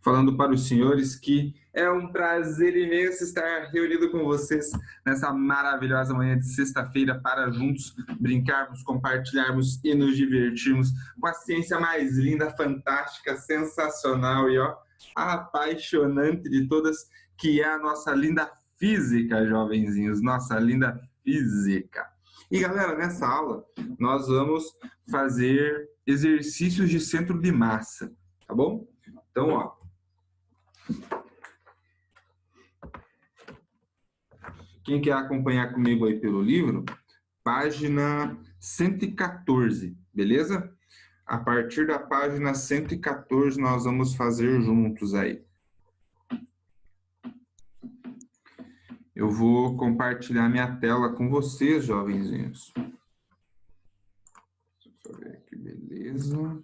falando para os senhores que é um prazer imenso estar reunido com vocês nessa maravilhosa manhã de sexta-feira para juntos brincarmos, compartilharmos e nos divertirmos com a ciência mais linda, fantástica, sensacional e apaixonante de todas, que é a nossa linda física, jovenzinhos, nossa linda física. E galera, nessa aula nós vamos fazer exercícios de centro de massa, tá bom? Então, quem quer acompanhar comigo aí pelo livro, página 114, beleza? A partir da página 114 nós vamos fazer juntos aí. Eu vou compartilhar minha tela com vocês, jovenzinhos. Deixa eu ver aqui, beleza.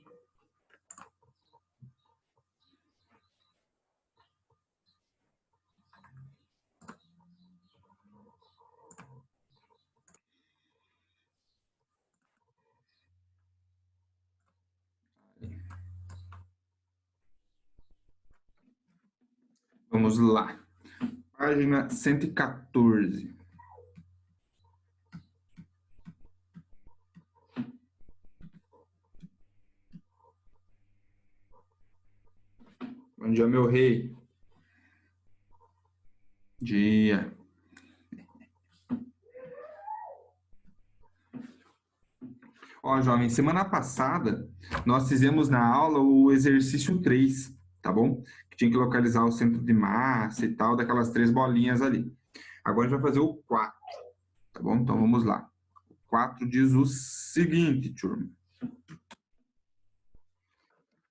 Vamos lá. Página 114. Bom dia, meu rei. Dia. Ó, jovem, semana passada nós fizemos na aula o exercício 3, tá bom? Que tinha que localizar o centro de massa e tal, daquelas 3 bolinhas ali. Agora a gente vai fazer o 4, tá bom? Então vamos lá. O 4 diz o seguinte, turma.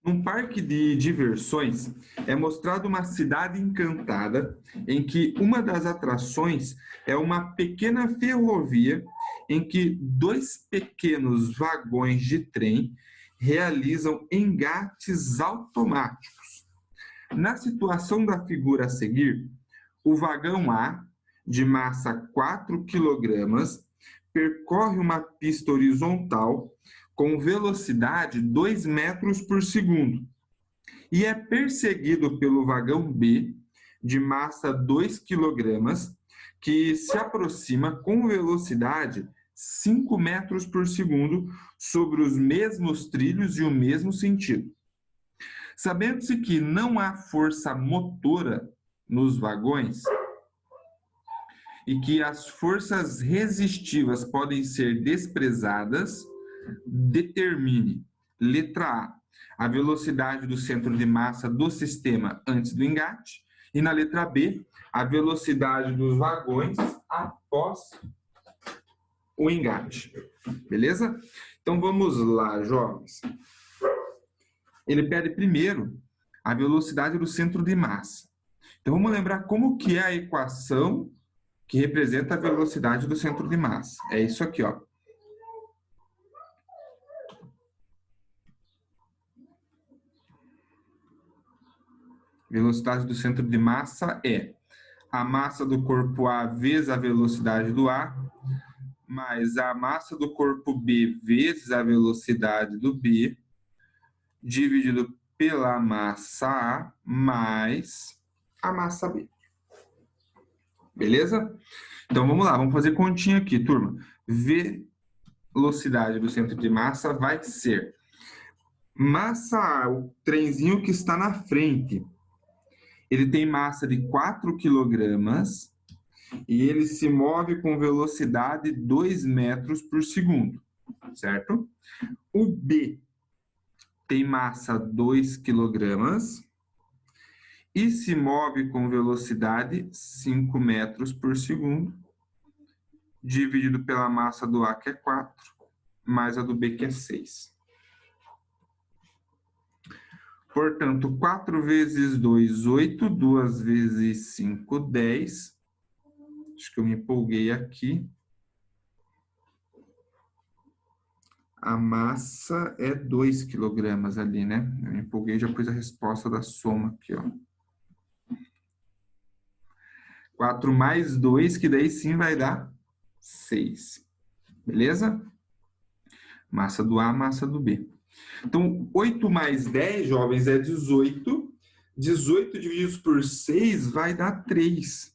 Num parque de diversões, é mostrada uma cidade encantada em que uma das atrações é uma pequena ferrovia em que 2 pequenos vagões de trem realizam engates automáticos. Na situação da figura a seguir, o vagão A, de massa 4 kg, percorre uma pista horizontal com velocidade 2 metros por segundo e é perseguido pelo vagão B, de massa 2 kg, que se aproxima com velocidade 5 metros por segundo sobre os mesmos trilhos e o mesmo sentido. Sabendo-se que não há força motora nos vagões e que as forças resistivas podem ser desprezadas, determine, letra A velocidade do centro de massa do sistema antes do engate, e na letra B, a velocidade dos vagões após o engate. Beleza? Então vamos lá, jovens. Ele pede primeiro a velocidade do centro de massa. Então vamos lembrar como que é a equação que representa a velocidade do centro de massa. É isso aqui, ó. Velocidade do centro de massa é a massa do corpo A vezes a velocidade do A, mais a massa do corpo B vezes a velocidade do B, dividido pela massa A, mais a massa B. Beleza? Então, vamos lá, vamos fazer continha aqui, turma. Velocidade do centro de massa vai ser massa A, o trenzinho que está na frente. Ele tem massa de 4 kg e ele se move com velocidade 2 metros por segundo, certo? O B tem massa 2 kg e se move com velocidade 5 metros por segundo, dividido pela massa do A, que é 4, mais a do B, que é 6. Portanto, 4 vezes 2, 8, 2 vezes 5, 10. Acho que eu me empolguei aqui. A massa é 2 kg ali, né? Eu me empolguei e já pus a resposta da soma aqui, ó. 4 mais 2, que daí sim vai dar 6. Beleza? Massa do A, massa do B. Então, 8 mais 10, jovens, é 18. 18 divididos por 6 vai dar 3.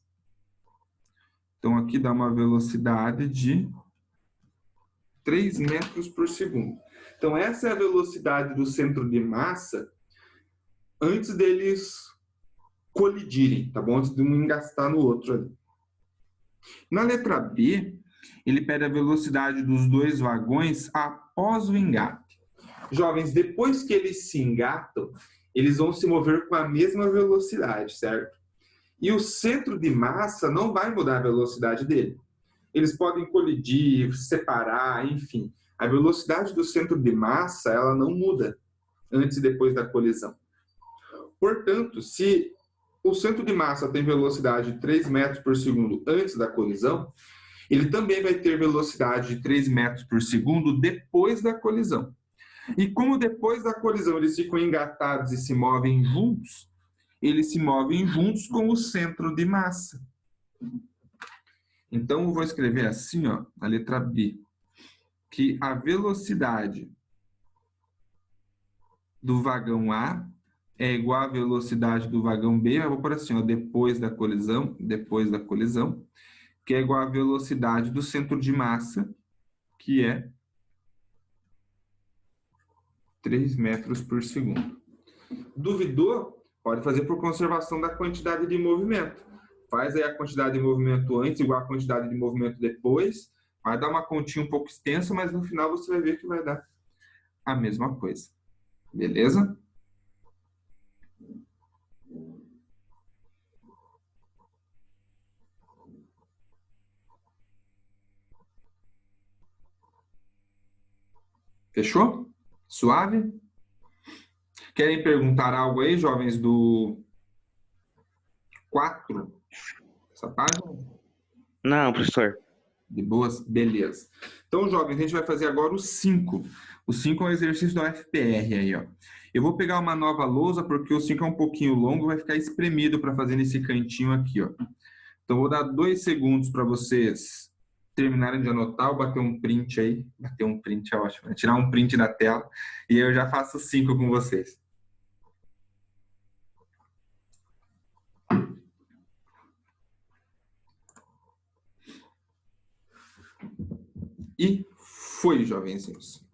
Então, aqui dá uma velocidade de 3 metros por segundo. Então, essa é a velocidade do centro de massa antes deles colidirem, tá bom? Antes de um engastar no outro ali. Na letra B, ele pede a velocidade dos dois vagões após o engate. Jovens, depois que eles se engatam, eles vão se mover com a mesma velocidade, certo? E o centro de massa não vai mudar a velocidade dele. Eles podem colidir, separar, enfim. A velocidade do centro de massa, ela não muda antes e depois da colisão. Portanto, se o centro de massa tem velocidade de 3 metros por segundo antes da colisão, ele também vai ter velocidade de 3 metros por segundo depois da colisão. E como depois da colisão eles ficam engatados e se movem juntos, eles se movem juntos com o centro de massa. Então, eu vou escrever assim, ó, a letra B, que a velocidade do vagão A é igual à velocidade do vagão B, eu vou pôr assim, ó, depois da colisão, que é igual à velocidade do centro de massa, que é 3 metros por segundo. Duvidou? Pode fazer por conservação da quantidade de movimento. Faz aí a quantidade de movimento antes igual a quantidade de movimento depois. Vai dar uma continha um pouco extensa, mas no final você vai ver que vai dar a mesma coisa. Beleza? Fechou? Suave? Querem perguntar algo aí, jovens do 4? Essa página? Não, professor. De boas? Beleza. Então, jovens, a gente vai fazer agora o 5. O 5 é um exercício da UFPR aí, ó. Eu vou pegar uma nova lousa, porque o 5 é um pouquinho longo, vai ficar espremido para fazer nesse cantinho aqui, ó. Então, vou dar 2 segundos para vocês terminarem de anotar ou bater um print aí. Bater um print é ótimo, né? Tirar um print da tela e eu já faço 5 com vocês. E foi, jovenzinhos.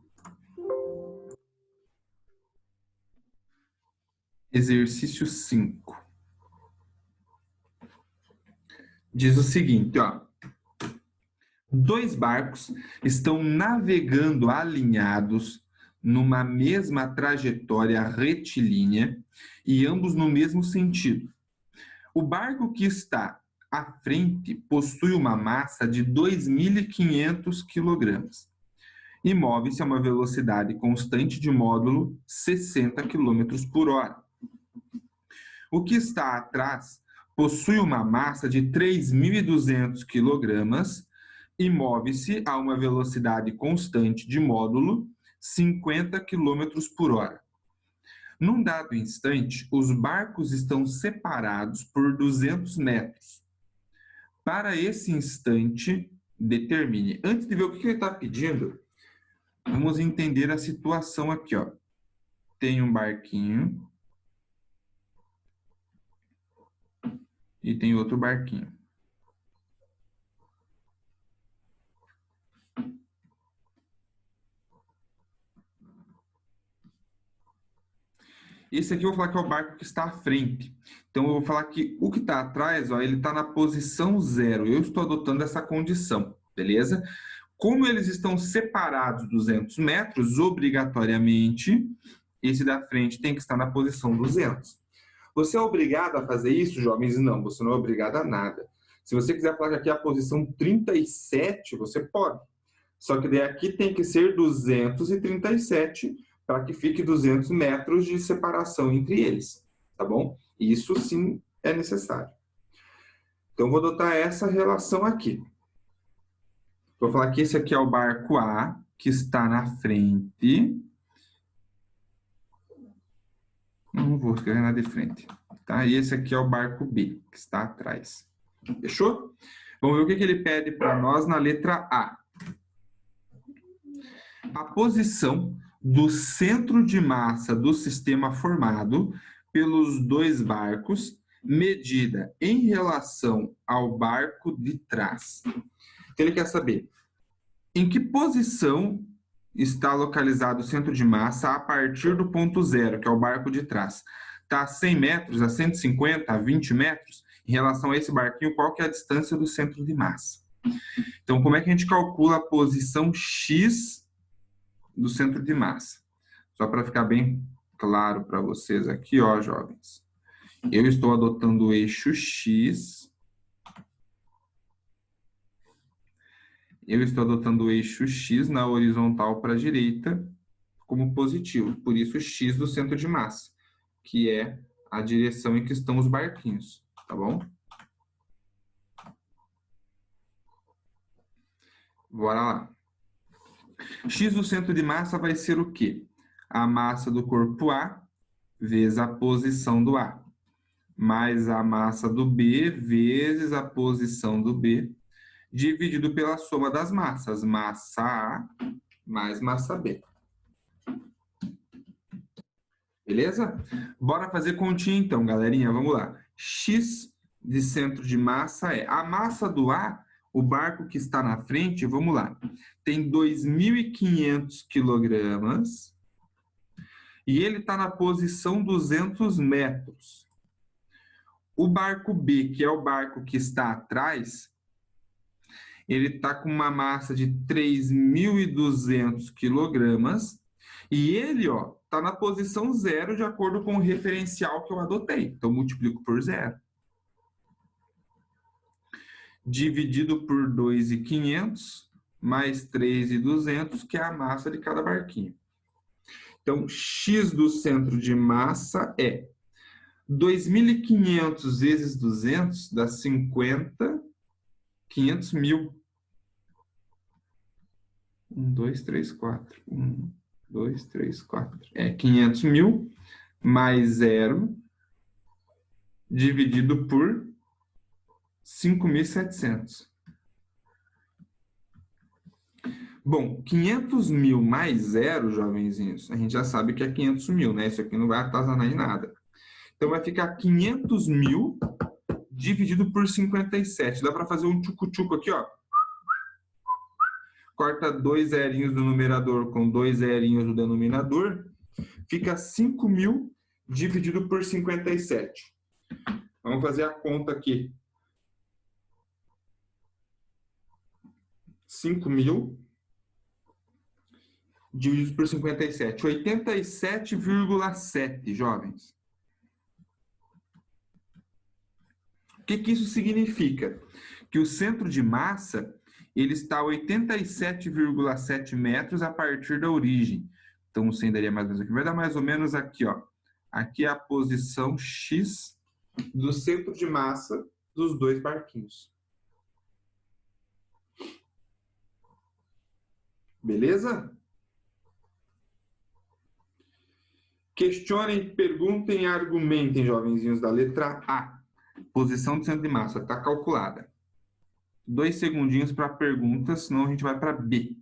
Exercício 5. Diz o seguinte, ó. 2 barcos estão navegando alinhados numa mesma trajetória retilínea e ambos no mesmo sentido. O barco que está à frente possui uma massa de 2.500 kg e move-se a uma velocidade constante de módulo 60 km por hora. O que está atrás possui uma massa de 3.200 kg e move-se a uma velocidade constante de módulo 50 km por hora. Num dado instante, os barcos estão separados por 200 metros. Para esse instante, determine. Antes de ver o que ele está pedindo, vamos entender a situação aqui, ó. Tem um barquinho e tem outro barquinho. Esse aqui eu vou falar que é o barco que está à frente. Então, eu vou falar que o que está atrás, ó, ele está na posição 0. Eu estou adotando essa condição, beleza? Como eles estão separados 200 metros, obrigatoriamente, esse da frente tem que estar na posição 200. Você é obrigado a fazer isso, jovens? Não, você não é obrigado a nada. Se você quiser falar que aqui é a posição 37, você pode. Só que daí aqui tem que ser 237 para que fique 200 metros de separação entre eles, tá bom? Isso sim é necessário. Então, vou adotar essa relação aqui. Vou falar que esse aqui é o barco A, que está na frente. Não vou escrever nada de frente, tá? E esse aqui é o barco B, que está atrás. Fechou? Vamos ver o que ele pede para nós na letra A. A posição do centro de massa do sistema formado pelos dois barcos, medida em relação ao barco de trás. Então, ele quer saber em que posição está localizado o centro de massa a partir do ponto zero, que é o barco de trás. Está a 100 metros, a 150, a 20 metros? Em relação a esse barquinho, qual que é a distância do centro de massa? Então, como é que a gente calcula a posição X do centro de massa? Só para ficar bem claro para vocês aqui, ó, jovens. Eu estou adotando o eixo X. Eu estou adotando o eixo X na horizontal para a direita como positivo. Por isso, o X do centro de massa, que é a direção em que estão os barquinhos, tá bom? Bora lá. X do centro de massa vai ser o quê? A massa do corpo A vezes a posição do A, mais a massa do B vezes a posição do B, dividido pela soma das massas, massa A mais massa B. Beleza? Bora fazer continha então, galerinha. Vamos lá. X de centro de massa é a massa do A, o barco que está na frente, vamos lá, tem 2.500 quilogramas e ele está na posição 200 metros. O barco B, que é o barco que está atrás, ele está com uma massa de 3.200 quilogramas e ele, ó, está na posição zero de acordo com o referencial que eu adotei. Então, multiplico por zero. Dividido por 2.500 mais 3.200, que é a massa de cada barquinho. Então, X do centro de massa é 2.500 vezes 200 dá 50, 500 mil. 1, 2, 3, 4. 1, 2, 3, 4. É 500 mil mais zero dividido por 5.700. Bom, 500 mil mais zero, jovenzinhos, a gente já sabe que é 500 mil, né? Isso aqui não vai atazanar em nada. Então, vai ficar 500 mil dividido por 57. Dá para fazer um tchucu-tchucu aqui, ó. Corta 2 zerinhos do numerador com 2 zerinhos do denominador. Fica 5.000 dividido por 57. Vamos fazer a conta aqui. 5.000 dividido por 57. 87,7, jovens. O que que isso significa? Que o centro de massa ele está a 87,7 metros a partir da origem. Então, o 100 daria mais ou menos aqui. Vai dar mais ou menos aqui, ó. Aqui é a posição X do centro de massa dos dois barquinhos. Beleza? Questionem, perguntem e argumentem, jovenzinhos da letra A. Posição do centro de massa está calculada. 2 segundinhos para perguntas, senão a gente vai para B.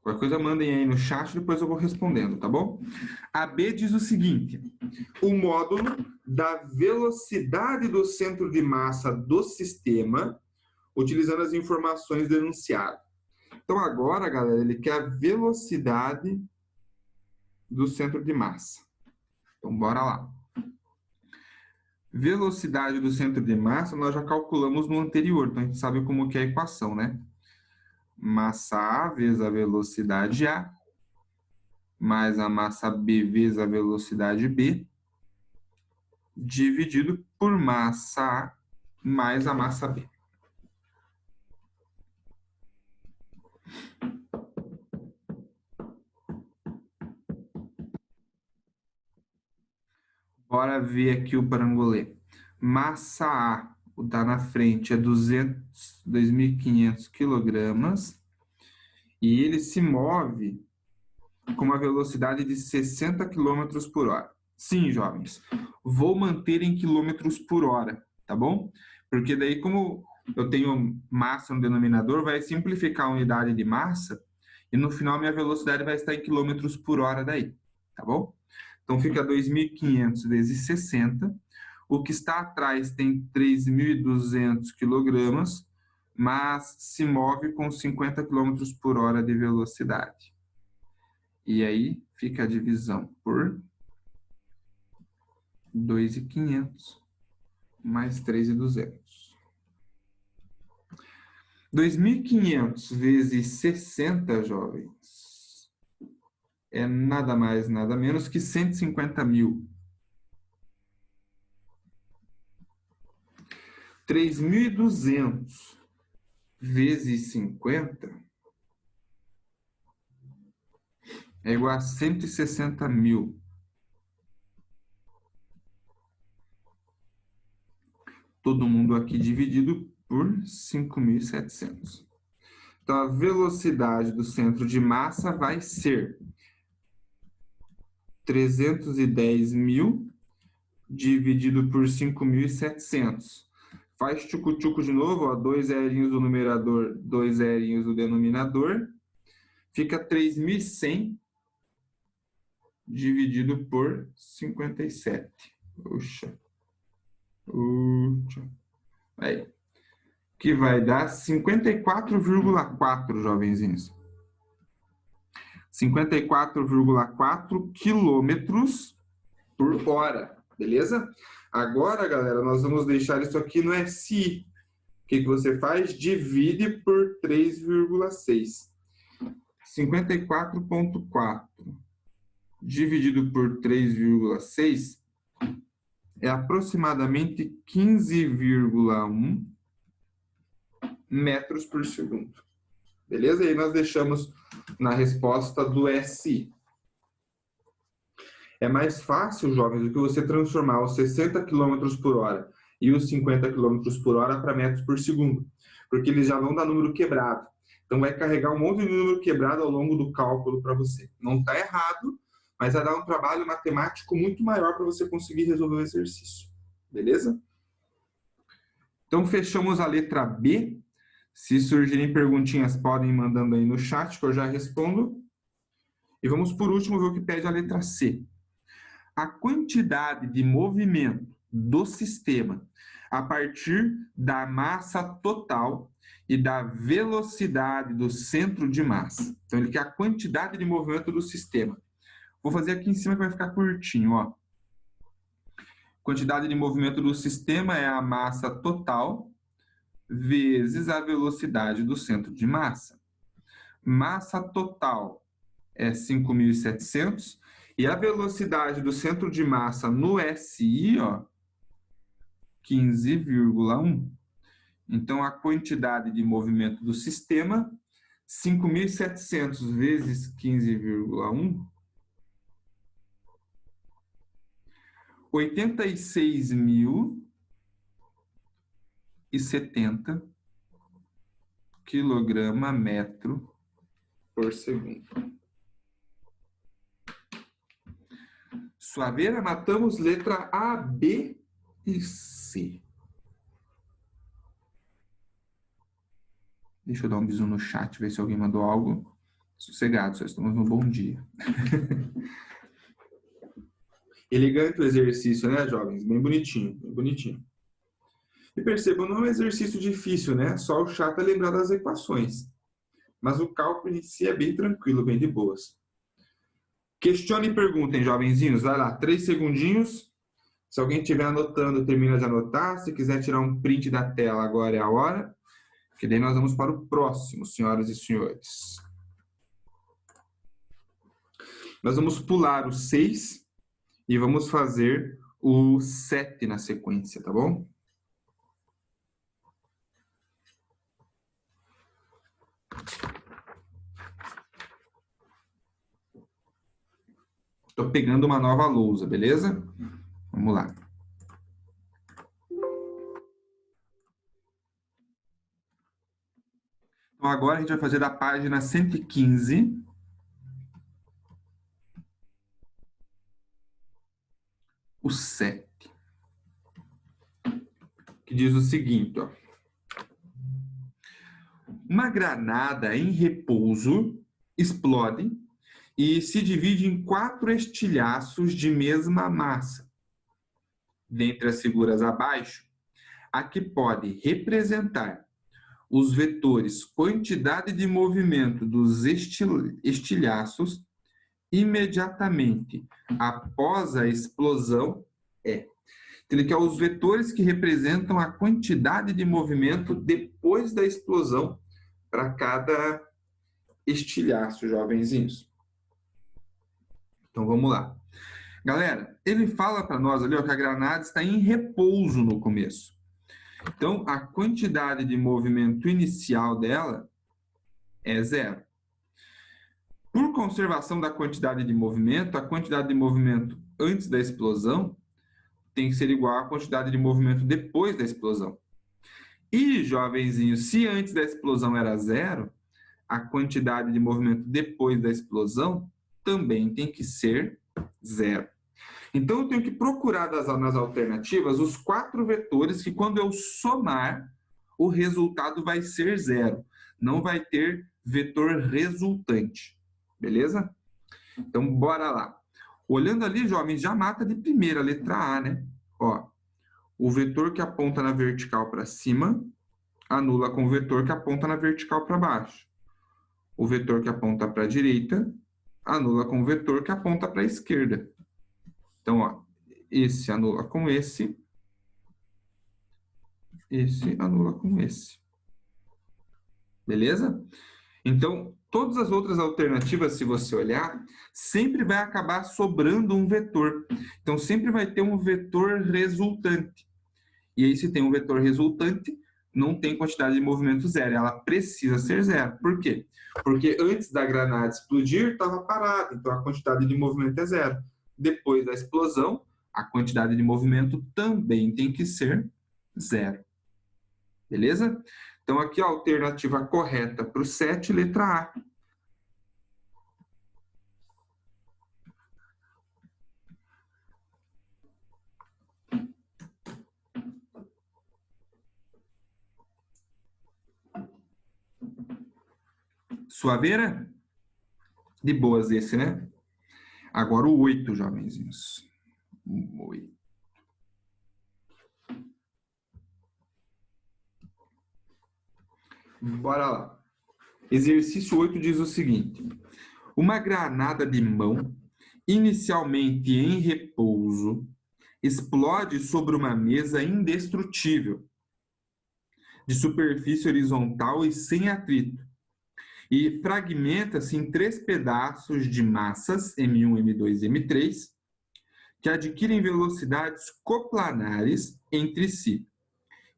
Qualquer coisa mandem aí no chat, depois eu vou respondendo, tá bom? A B diz o seguinte: o módulo da velocidade do centro de massa do sistema, utilizando as informações denunciadas. Então agora, galera, ele quer a velocidade do centro de massa. Então bora lá. Velocidade do centro de massa nós já calculamos no anterior, então a gente sabe como que é a equação, né? Massa A vezes a velocidade A, mais a massa B vezes a velocidade B, dividido por massa A mais a massa B. Bora ver aqui o parangolê. Massa A, o tá na frente, é 2.500 quilogramas e ele se move com uma velocidade de 60 quilômetros por hora. Sim, jovens, vou manter em quilômetros por hora, tá bom? Porque daí, como eu tenho massa no denominador, vai simplificar a unidade de massa e no final minha velocidade vai estar em quilômetros por hora daí, tá bom? Então, fica 2.500 vezes 60. O que está atrás tem 3.200 quilogramas, mas se move com 50 quilômetros por hora de velocidade. E aí, fica a divisão por 2.500 mais 3.200. 2.500 vezes 60, jovens, é nada mais, nada menos que 150 mil. 3.200 vezes 50 é igual a 160 mil. Todo mundo aqui dividido por 5.700. Então, a velocidade do centro de massa vai ser 310 mil dividido por 5.700. Faz tchucu-tchucu de novo, ó, 2 zerinhos do numerador, 2 zerinhos do denominador. Fica 3.100 dividido por 57. Puxa. Aí. Que vai dar 54,4, jovenzinhos. 54,4 quilômetros por hora, beleza? Agora, galera, nós vamos deixar isso aqui no SI. O que você faz? Divide por 3,6. 54,4 dividido por 3,6 é aproximadamente 15,1 metros por segundo. Beleza? E aí nós deixamos na resposta do SI. É mais fácil, jovens, do que você transformar os 60 km por hora e os 50 km por hora para metros por segundo, porque eles já vão dar número quebrado. Então vai carregar um monte de número quebrado ao longo do cálculo para você. Não está errado, mas vai dar um trabalho matemático muito maior para você conseguir resolver o exercício. Beleza? Então fechamos a letra B. Se surgirem perguntinhas, podem ir mandando aí no chat, que eu já respondo. E vamos, por último, ver o que pede a letra C. A quantidade de movimento do sistema a partir da massa total e da velocidade do centro de massa. Então, ele quer a quantidade de movimento do sistema. Vou fazer aqui em cima que vai ficar curtinho, ó. Quantidade de movimento do sistema é a massa total vezes a velocidade do centro de massa. Massa total é 5.700 e a velocidade do centro de massa no SI, ó, 15,1. Então, a quantidade de movimento do sistema, 5.700 vezes 15,1, 86.070 quilograma metro por segundo. Suaveira, matamos letra A, B e C. Deixa eu dar um bisu no chat, ver se alguém mandou algo. Sossegado, só estamos no bom dia. Elegante o exercício, né, jovens? Bem bonitinho, bem bonitinho. E percebam, não é um exercício difícil, né? Só o chato é lembrar das equações. Mas o cálculo em si é bem tranquilo, bem de boas. Questione e perguntem, jovenzinhos. Vai lá, 3 segundinhos. Se alguém estiver anotando, termina de anotar. Se quiser tirar um print da tela, agora é a hora. Que daí nós vamos para o próximo, senhoras e senhores. Nós vamos pular o 6 e vamos fazer o 7 na sequência, tá bom? Estou pegando uma nova lousa, beleza? Vamos lá. Então, agora a gente vai fazer da página 115. O 7. Que diz o seguinte, ó. Uma granada em repouso explode e se divide em 4 estilhaços de mesma massa. Dentre as figuras abaixo, a que pode representar os vetores quantidade de movimento dos estilhaços imediatamente após a explosão é. Então, ele quer os vetores que representam a quantidade de movimento depois da explosão para cada estilhaço, jovenzinhos. Então, vamos lá. Galera, ele fala para nós ali ó, que a granada está em repouso no começo. Então, a quantidade de movimento inicial dela é 0. Por conservação da quantidade de movimento, a quantidade de movimento antes da explosão tem que ser igual à quantidade de movimento depois da explosão. E, jovenzinho, se antes da explosão era 0, a quantidade de movimento depois da explosão também tem que ser 0. Então, eu tenho que procurar nas alternativas os 4 vetores que, quando eu somar, o resultado vai ser 0. Não vai ter vetor resultante. Beleza? Então, bora lá. Olhando ali, jovens, já mata de primeira, letra A, né? Ó, o vetor que aponta na vertical para cima anula com o vetor que aponta na vertical para baixo. O vetor que aponta para a direita anula com o vetor que aponta para a esquerda. Então, ó, esse anula com esse anula com esse. Beleza? Então, todas as outras alternativas, se você olhar, sempre vai acabar sobrando um vetor. Então, sempre vai ter um vetor resultante. E aí, se tem um vetor resultante, não tem quantidade de movimento 0. Ela precisa ser 0. Por quê? Porque antes da granada explodir, estava parada. Então, a quantidade de movimento é 0. Depois da explosão, a quantidade de movimento também tem que ser 0. Beleza? Então, aqui a alternativa correta para o 7, letra A. Suaveira? De boas esse, né? Agora o 8, jovenzinhos. 8. Bora lá. Exercício 8 diz o seguinte. Uma granada de mão, inicialmente em repouso, explode sobre uma mesa indestrutível, de superfície horizontal e sem atrito, e fragmenta-se em 3 pedaços de massas, M1, M2 e M3, que adquirem velocidades coplanares entre si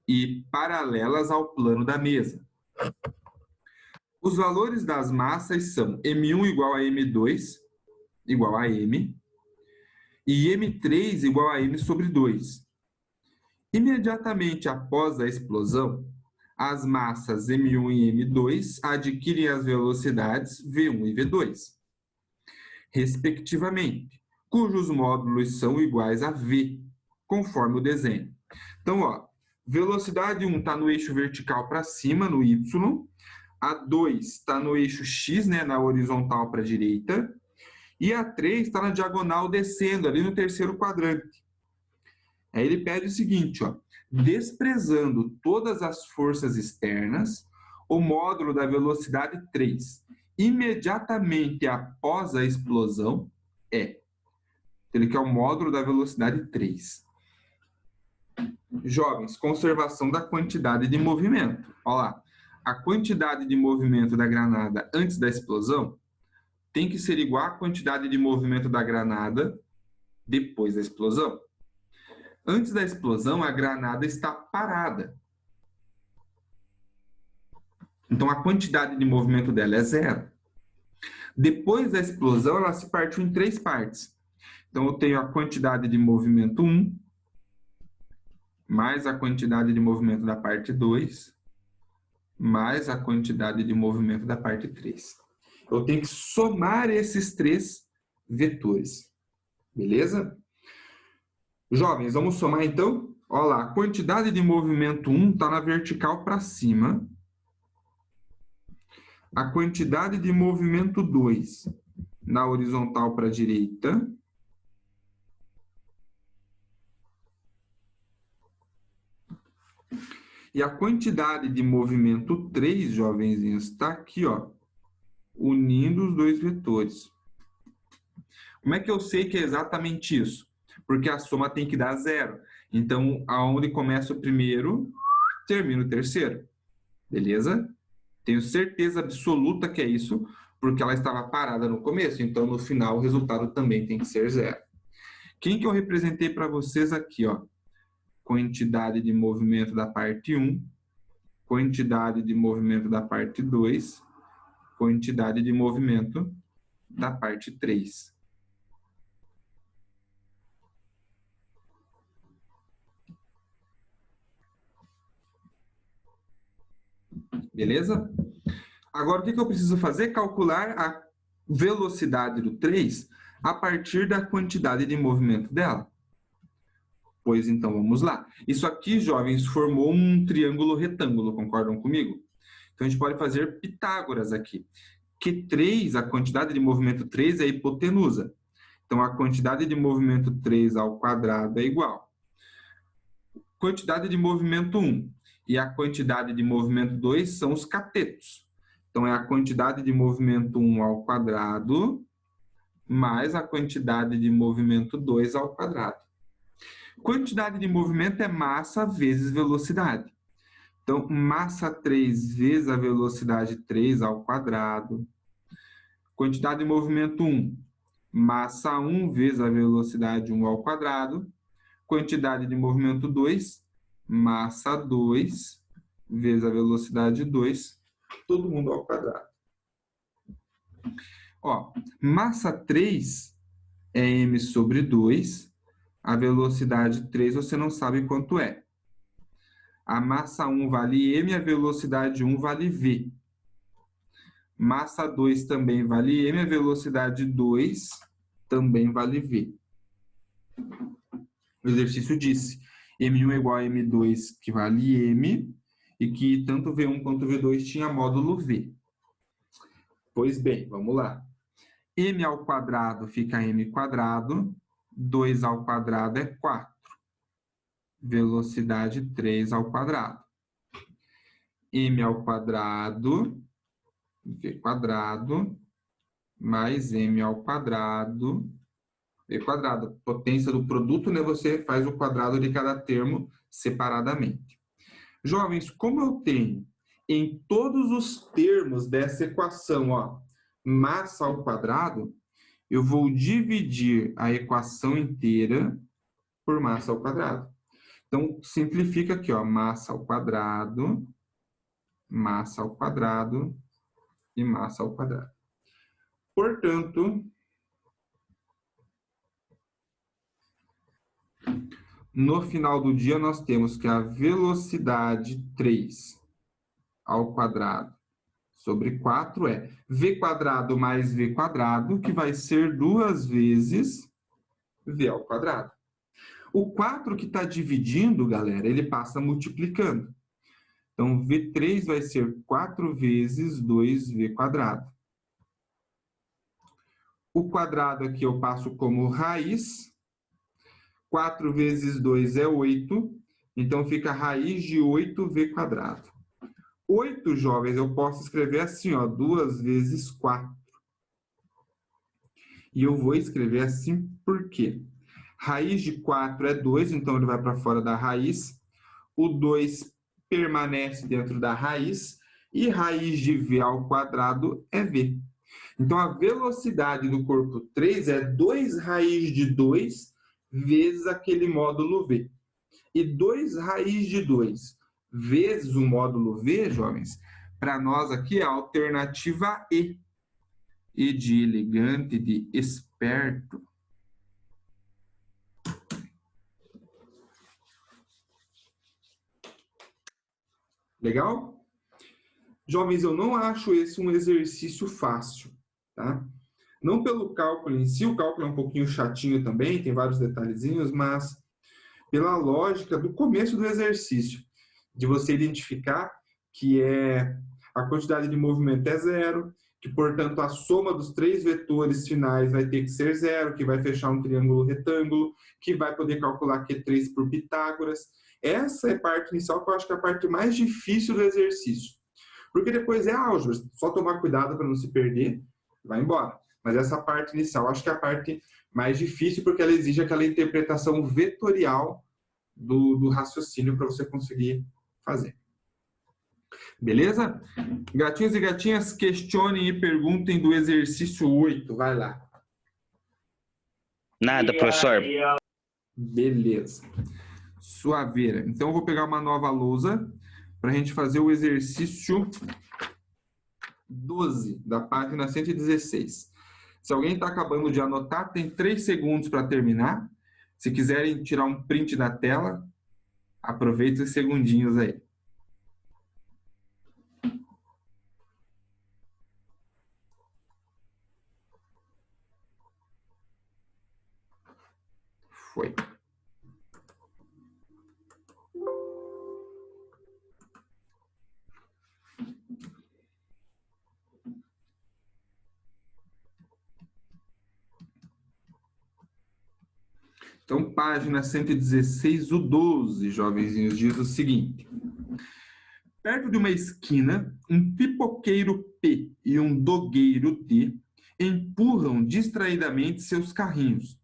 e paralelas ao plano da mesa. Os valores das massas são M1 igual a M2 igual a M e M3 igual a M sobre 2. Imediatamente após a explosão, as massas M1 e M2 adquirem as velocidades V1 e V2, respectivamente, cujos módulos são iguais a V, conforme o desenho. Então, ó, velocidade 1 está no eixo vertical para cima, no Y, a 2 está no eixo X, né, na horizontal para a direita, e a 3 está na diagonal descendo, ali no terceiro quadrante. Aí ele pede o seguinte, ó, desprezando todas as forças externas, o módulo da velocidade 3, imediatamente após a explosão, é. Ele quer o módulo da velocidade 3. Jovens, conservação da quantidade de movimento. Olha lá, a quantidade de movimento da granada antes da explosão tem que ser igual à quantidade de movimento da granada depois da explosão. Antes da explosão, a granada está parada. Então, a quantidade de movimento dela é 0. Depois da explosão, ela se partiu em 3 partes. Então, eu tenho a quantidade de movimento 1, mais a quantidade de movimento da parte 2, mais a quantidade de movimento da parte 3. Eu tenho que somar esses 3 vetores. Beleza? Jovens, vamos somar então? Olha lá, a quantidade de movimento 1 está na vertical para cima. A quantidade de movimento 2 na horizontal para a direita. E a quantidade de movimento 3, jovenzinhos, está aqui, ó, unindo os dois vetores. Como é que eu sei que é exatamente isso? Porque a soma tem que dar zero. Então, aonde começa o primeiro, termina o terceiro. Beleza? Tenho certeza absoluta que é isso, porque ela estava parada no começo. Então, no final, o resultado também tem que ser zero. Quem que eu representei para vocês aqui, ó? Quantidade de movimento da parte 1, quantidade de movimento da parte 2, quantidade de movimento da parte 3. Beleza? Agora, o que eu preciso fazer? Calcular a velocidade do 3 a partir da quantidade de movimento dela. Pois então, vamos lá. Isso aqui, jovens, formou um triângulo retângulo, concordam comigo? Então, a gente pode fazer Pitágoras aqui. Q3, a quantidade de movimento 3 é a hipotenusa. Então, a quantidade de movimento 3 ao quadrado é igual. Quantidade de movimento 1 e a quantidade de movimento 2 são os catetos. Então, é a quantidade de movimento 1 ao quadrado mais a quantidade de movimento 2 ao quadrado. Quantidade de movimento é massa vezes velocidade. Então, massa 3 vezes a velocidade 3 ao quadrado. Quantidade de movimento 1, massa 1 vezes a velocidade 1 ao quadrado. Quantidade de movimento 2, massa 2 vezes a velocidade 2, todo mundo ao quadrado. Ó, massa 3 é m sobre 2, a velocidade 3 você não sabe quanto é. A massa 1 vale m, a velocidade 1 vale v. Massa 2 também vale m, a velocidade 2 também vale v. O exercício disse M1 é igual a M2, que vale M, e que tanto V1 quanto V2 tinha módulo V. Pois bem, vamos lá. M ao quadrado fica M quadrado, 2 ao quadrado é 4. Velocidade 3 ao quadrado. M ao quadrado, V quadrado, mais M ao quadrado, V quadrado. Potência do produto, né? Você faz o quadrado de cada termo separadamente. Jovens, como eu tenho em todos os termos dessa equação, ó, massa ao quadrado, eu vou dividir a equação inteira por massa ao quadrado. Então, simplifica aqui, ó, massa ao quadrado e massa ao quadrado. Portanto, no final do dia, nós temos que a velocidade 3 ao quadrado sobre 4 é v quadrado mais v quadrado, que vai ser 2 vezes v ao quadrado. O 4 que está dividindo, galera, ele passa multiplicando. Então, v3 vai ser 4 vezes 2v quadrado. O quadrado aqui eu passo como raiz. 4 vezes 2 é 8, então fica raiz de 8v quadrado. 8, jovens, eu posso escrever assim, ó, 2 vezes 4. E eu vou escrever assim por quê? Raiz de 4 é 2, então ele vai para fora da raiz. O 2 permanece dentro da raiz. E raiz de v ao quadrado é v. Então, a velocidade do corpo 3 é 2 raiz de 2 vezes aquele módulo v. E 2 raiz de 2 vezes o módulo v, jovens, para nós aqui é a alternativa E. E de elegante, de esperto. Legal? Jovens, eu não acho esse um exercício fácil, tá? Não pelo cálculo em si, o cálculo é um pouquinho chatinho também, tem vários detalhezinhos, mas pela lógica do começo do exercício, de você identificar que a quantidade de movimento é zero, que, portanto, a soma dos 3 vetores finais vai ter que ser 0, que vai fechar um triângulo retângulo, que vai poder calcular Q3 por Pitágoras. Essa é a parte inicial, que eu acho que é a parte mais difícil do exercício. Porque depois é álgebra, só tomar cuidado para não se perder, vai embora. Mas essa parte inicial, acho que é a parte mais difícil, porque ela exige aquela interpretação vetorial do raciocínio para você conseguir fazer. Beleza? Gatinhos e gatinhas, questionem e perguntem do exercício 8. Vai lá. Nada, professor. Beleza. Suaveira. Então, eu vou pegar uma nova lousa para a gente fazer o exercício 12 da página 116. Se alguém está acabando de anotar, tem 3 segundos para terminar. Se quiserem tirar um print da tela, aproveita os segundinhos aí. Foi. Então, página 116, o 12, jovenzinhos, diz o seguinte. Perto de uma esquina, um pipoqueiro P e um dogueiro T empurram distraidamente seus carrinhos,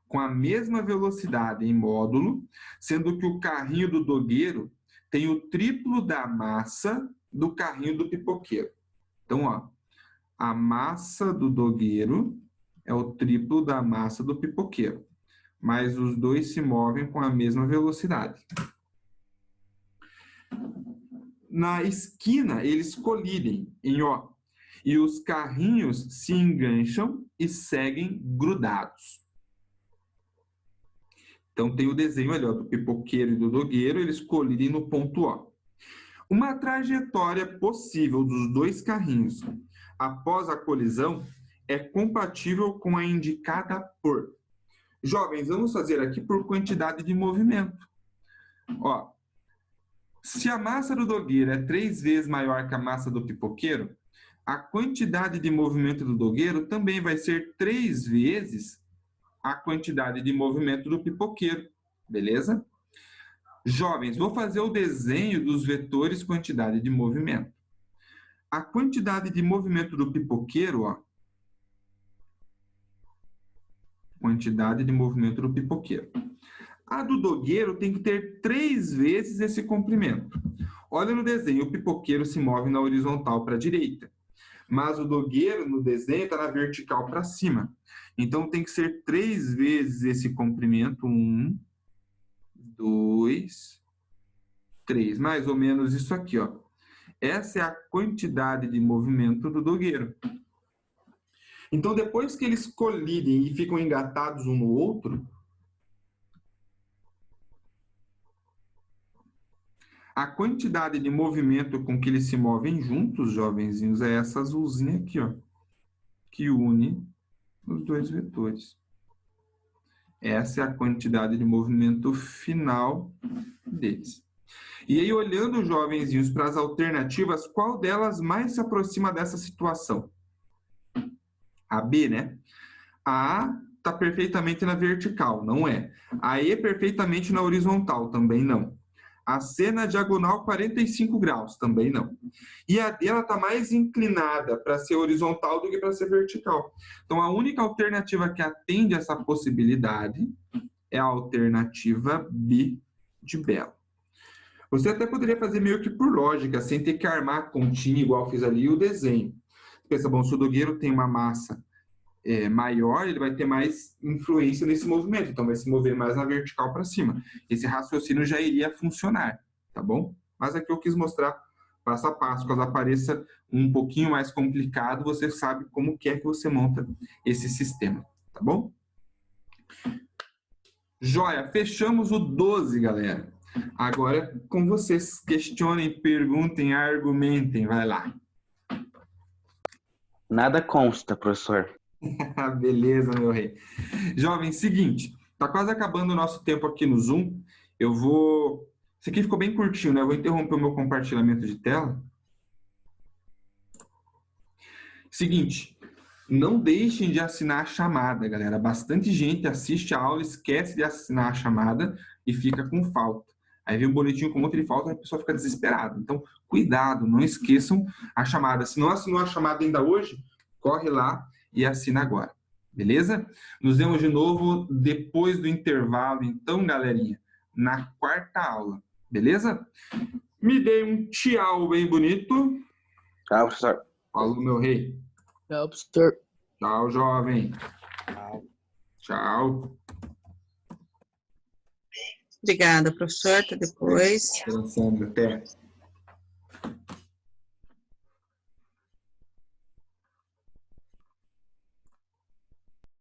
com a mesma velocidade em módulo, sendo que o carrinho do dogueiro tem o triplo da massa do carrinho do pipoqueiro. Então, ó, a massa do dogueiro é o triplo da massa do pipoqueiro, mas os dois se movem com a mesma velocidade. Na esquina, eles colidem em O, e os carrinhos se engancham e seguem grudados. Então, tem o desenho ali, ó, do pipoqueiro e do dogueiro, eles colidem no ponto O. Uma trajetória possível dos dois carrinhos após a colisão é compatível com a indicada por... Jovens, vamos fazer aqui por quantidade de movimento. Ó, se a massa do dogueiro é 3 vezes maior que a massa do pipoqueiro, a quantidade de movimento do dogueiro também vai ser 3 vezes a quantidade de movimento do pipoqueiro, beleza? Jovens, vou fazer o desenho dos vetores quantidade de movimento. A quantidade de movimento do pipoqueiro, ó, quantidade de movimento do pipoqueiro. A do dogueiro tem que ter 3 vezes esse comprimento. Olha no desenho, o pipoqueiro se move na horizontal para a direita, mas o dogueiro no desenho está na vertical para cima. Então tem que ser 3 vezes esse comprimento. 1, 2, 3. Mais ou menos isso aqui, ó. Essa é a quantidade de movimento do dogueiro. Então, depois que eles colidem e ficam engatados um no outro, a quantidade de movimento com que eles se movem juntos, jovenzinhos, é essa azulzinha aqui, ó, que une os dois vetores. Essa é a quantidade de movimento final deles. E aí, olhando, jovenzinhos, para as alternativas, qual delas mais se aproxima dessa situação? A B, né? A A está perfeitamente na vertical, não é. A E perfeitamente na horizontal, também não. A C na diagonal 45 graus, também não. E a D ela está mais inclinada para ser horizontal do que para ser vertical. Então, a única alternativa que atende essa possibilidade é a alternativa B de Belo. Você até poderia fazer meio que por lógica, sem ter que armar a continha igual fiz ali o desenho. Pensa, bom, se o dogueiro tem uma massa maior, ele vai ter mais influência nesse movimento, então vai se mover mais na vertical para cima. Esse raciocínio já iria funcionar, tá bom? Mas aqui eu quis mostrar passo a passo, caso apareça um pouquinho mais complicado, você sabe como que é que você monta esse sistema, tá bom? Joia, fechamos o 12, galera. Agora, com vocês, questionem, perguntem, argumentem, vai lá. Nada consta, professor. Beleza, meu rei. Jovem, seguinte, tá quase acabando o nosso tempo aqui no Zoom. Eu vou... Isso aqui ficou bem curtinho, né? Eu vou interromper o meu compartilhamento de tela. Seguinte, não deixem de assinar a chamada, galera. Bastante gente assiste a aula, esquece de assinar a chamada e fica com falta. Aí vem um boletim com um monte de falta e a pessoa fica desesperada. Então, cuidado, não esqueçam a chamada. Se não assinou a chamada ainda hoje, corre lá e assina agora. Beleza? Nos vemos de novo depois do intervalo, então, galerinha, na quarta aula. Beleza? Me dê um tchau bem bonito. Tchau, professor. Falou, meu rei. Tchau, professor. Tchau, jovem. Tchau. Obrigada, professor. Até depois. Até.